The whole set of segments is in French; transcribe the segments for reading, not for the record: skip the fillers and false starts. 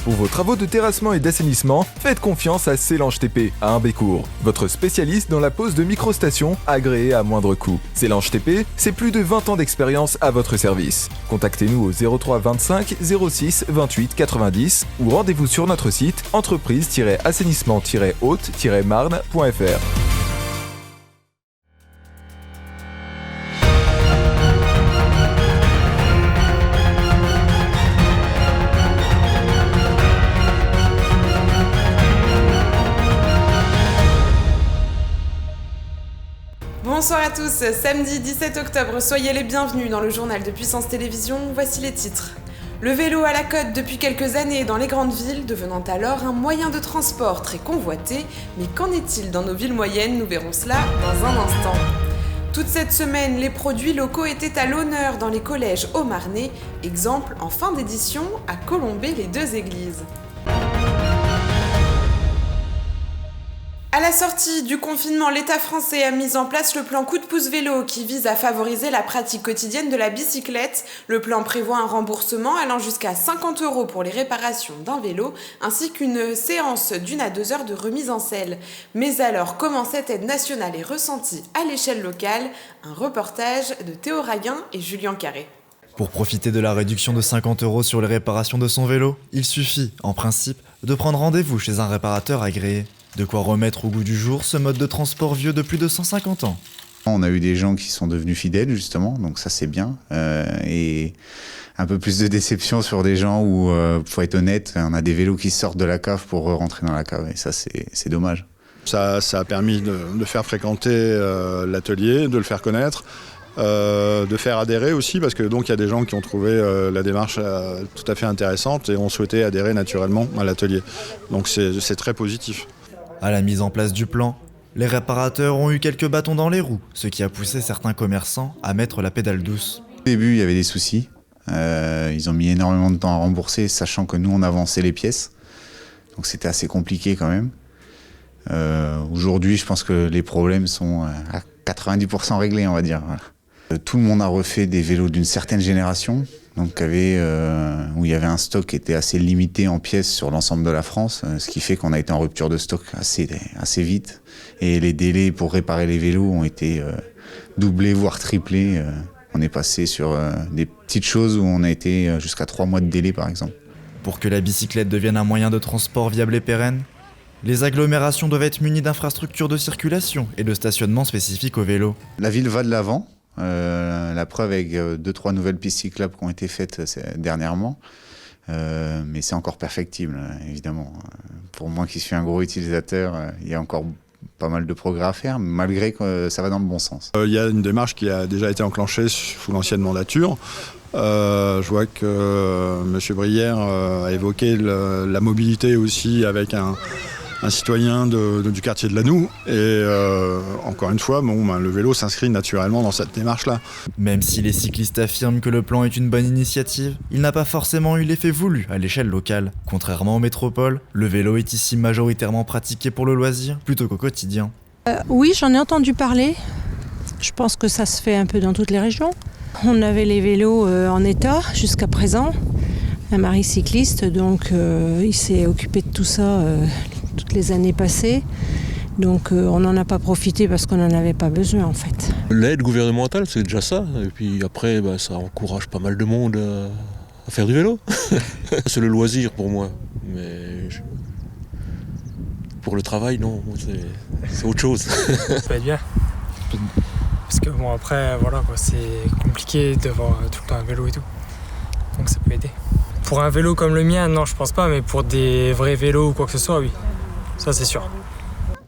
Pour vos travaux de terrassement et d'assainissement, faites confiance à Célange TP à Humbécourt, votre spécialiste dans la pose de microstations agréées à moindre coût. Célange TP, c'est plus de 20 ans d'expérience à votre service. Contactez-nous au 03 25 06 28 90 ou rendez-vous sur notre site entreprise-assainissement-haute-marne.fr. Bonsoir à tous, samedi 17 octobre, soyez les bienvenus dans le journal de Puissance Télévisions, voici les titres. Le vélo à la cote depuis quelques années dans les grandes villes, devenant alors un moyen de transport très convoité, mais qu'en est-il dans nos villes moyennes? Nous verrons cela dans un instant. Toute cette semaine, les produits locaux étaient à l'honneur dans les collèges haut-marnais, exemple en fin d'édition à Colombey-les-Deux-Églises. À la sortie du confinement, l'État français a mis en place le plan Coup de pouce vélo qui vise à favoriser la pratique quotidienne de la bicyclette. Le plan prévoit un remboursement allant jusqu'à 50 € pour les réparations d'un vélo, ainsi qu'une séance d'1 à 2 heures de remise en selle. Mais alors, comment cette aide nationale est ressentie à l'échelle locale? Un reportage de Théo Raguin et Julien Carré. Pour profiter de la réduction de 50 € sur les réparations de son vélo, il suffit, en principe, de prendre rendez-vous chez un réparateur agréé. De quoi remettre au goût du jour ce mode de transport vieux de plus de 150 ans. On a eu des gens qui sont devenus fidèles justement, donc ça c'est bien. Et un peu plus de déception sur des gens où, faut être honnête, on a des vélos qui sortent de la cave pour rentrer dans la cave et ça c'est dommage. Ça a permis de faire fréquenter l'atelier, de le faire connaître. De faire adhérer aussi parce que donc il y a des gens qui ont trouvé la démarche tout à fait intéressante et ont souhaité adhérer naturellement à l'atelier. Donc c'est très positif. À la mise en place du plan, les réparateurs ont eu quelques bâtons dans les roues, ce qui a poussé certains commerçants à mettre la pédale douce. Au début, il y avait des soucis. Ils ont mis énormément de temps à rembourser, sachant que nous, on avançait les pièces. Donc c'était assez compliqué quand même. Aujourd'hui, je pense que les problèmes sont à 90% réglés, on va dire. Tout le monde a refait des vélos d'une certaine génération, donc où il y avait un stock qui était assez limité en pièces sur l'ensemble de la France, ce qui fait qu'on a été en rupture de stock assez vite. Et les délais pour réparer les vélos ont été doublés, voire triplés. On est passé sur des petites choses où on a été jusqu'à 3 mois de délai, par exemple. Pour que la bicyclette devienne un moyen de transport viable et pérenne, les agglomérations doivent être munies d'infrastructures de circulation et de stationnement spécifiques aux vélos. La ville va de l'avant. La preuve avec 2-3 nouvelles pistes cyclables qui ont été faites dernièrement. Mais c'est encore perfectible, évidemment. Pour moi qui suis un gros utilisateur, il y a encore pas mal de progrès à faire, malgré que ça va dans le bon sens. Il y a une démarche qui a déjà été enclenchée sous l'ancienne mandature. Je vois que M. Brière a évoqué la mobilité aussi avec un citoyen du quartier de Lannou. Et encore une fois, le vélo s'inscrit naturellement dans cette démarche-là. Même si les cyclistes affirment que le plan est une bonne initiative, il n'a pas forcément eu l'effet voulu à l'échelle locale. Contrairement aux métropoles, le vélo est ici majoritairement pratiqué pour le loisir plutôt qu'au quotidien. Oui, j'en ai entendu parler. Je pense que ça se fait un peu dans toutes les régions. On avait les vélos en état jusqu'à présent. Un mari cycliste, donc il s'est occupé de tout ça toutes les années passées. Donc on n'en a pas profité parce qu'on n'en avait pas besoin en fait. L'aide gouvernementale, c'est déjà ça. Et puis après, ça encourage pas mal de monde à faire du vélo. C'est le loisir pour moi. Mais pour le travail, non, c'est autre chose. Ça peut être bien. Parce que bon, après, voilà, quoi, c'est compliqué d'avoir tout le temps un vélo et tout. Donc ça peut aider. Pour un vélo comme le mien, non, je pense pas, mais pour des vrais vélos ou quoi que ce soit, oui. Ça, c'est sûr.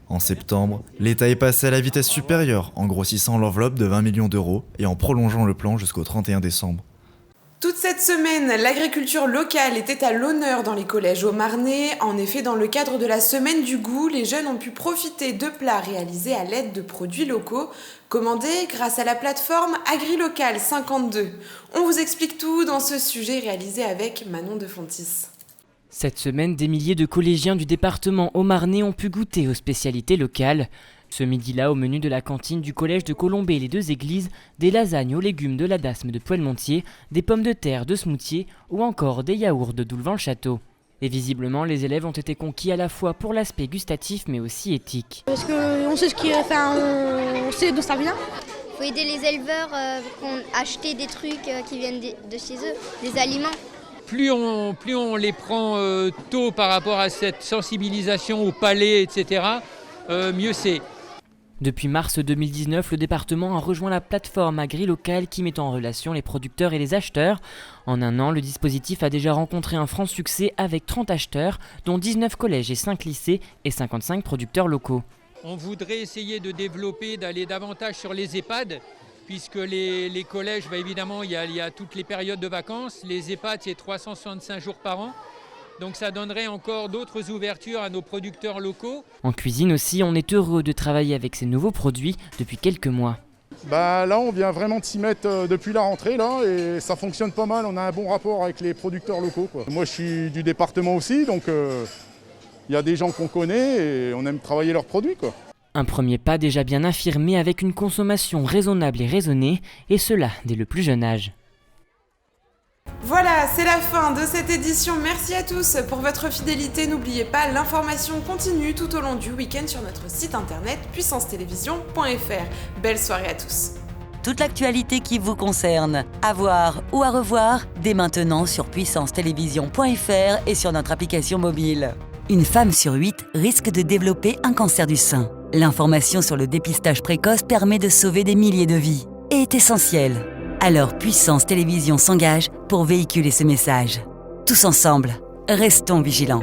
En septembre, l'État est passé à la vitesse supérieure en grossissant l'enveloppe de 20 millions d'euros et en prolongeant le plan jusqu'au 31 décembre. Toute cette semaine, l'agriculture locale était à l'honneur dans les collèges haut-marnais. En effet, dans le cadre de la semaine du goût, les jeunes ont pu profiter de plats réalisés à l'aide de produits locaux, commandés grâce à la plateforme AgriLocal 52. On vous explique tout dans ce sujet réalisé avec Manon de Fontis. Cette semaine, des milliers de collégiens du département haut-marnais ont pu goûter aux spécialités locales. Ce midi-là, au menu de la cantine du collège de Colombey-les-Deux-Églises, des lasagnes aux légumes de la Dasme de Poelmontier, des pommes de terre de Smoutier ou encore des yaourts de Doulvan-le-Château. Et visiblement, les élèves ont été conquis à la fois pour l'aspect gustatif mais aussi éthique. Parce qu'on sait on sait d'où ça vient. Il faut aider les éleveurs qui ont acheté des trucs qui viennent de chez eux, des aliments. Plus on les prend tôt par rapport à cette sensibilisation au palais, etc., mieux c'est. Depuis mars 2019, le département a rejoint la plateforme AgriLocal qui met en relation les producteurs et les acheteurs. En un an, le dispositif a déjà rencontré un franc succès avec 30 acheteurs, dont 19 collèges et 5 lycées et 55 producteurs locaux. On voudrait essayer de développer, d'aller davantage sur les EHPAD, puisque les collèges, évidemment, il y a toutes les périodes de vacances. Les EHPAD, c'est 365 jours par an. Donc ça donnerait encore d'autres ouvertures à nos producteurs locaux. En cuisine aussi, on est heureux de travailler avec ces nouveaux produits depuis quelques mois. Là, on vient vraiment de s'y mettre depuis la rentrée là, et ça fonctionne pas mal. On a un bon rapport avec les producteurs locaux, quoi. Moi, je suis du département aussi, donc il y a des gens qu'on connaît et on aime travailler leurs produits, quoi. Un premier pas déjà bien affirmé avec une consommation raisonnable et raisonnée, et cela dès le plus jeune âge. Voilà, c'est la fin de cette édition. Merci à tous pour votre fidélité. N'oubliez pas, l'information continue tout au long du week-end sur notre site internet puissancetélévision.fr. Belle soirée à tous. Toute l'actualité qui vous concerne, à voir ou à revoir dès maintenant sur puissancetélévision.fr et sur notre application mobile. Une femme sur 8 risque de développer un cancer du sein. L'information sur le dépistage précoce permet de sauver des milliers de vies et est essentielle. Alors Puissance Télévision s'engage pour véhiculer ce message. Tous ensemble, restons vigilants.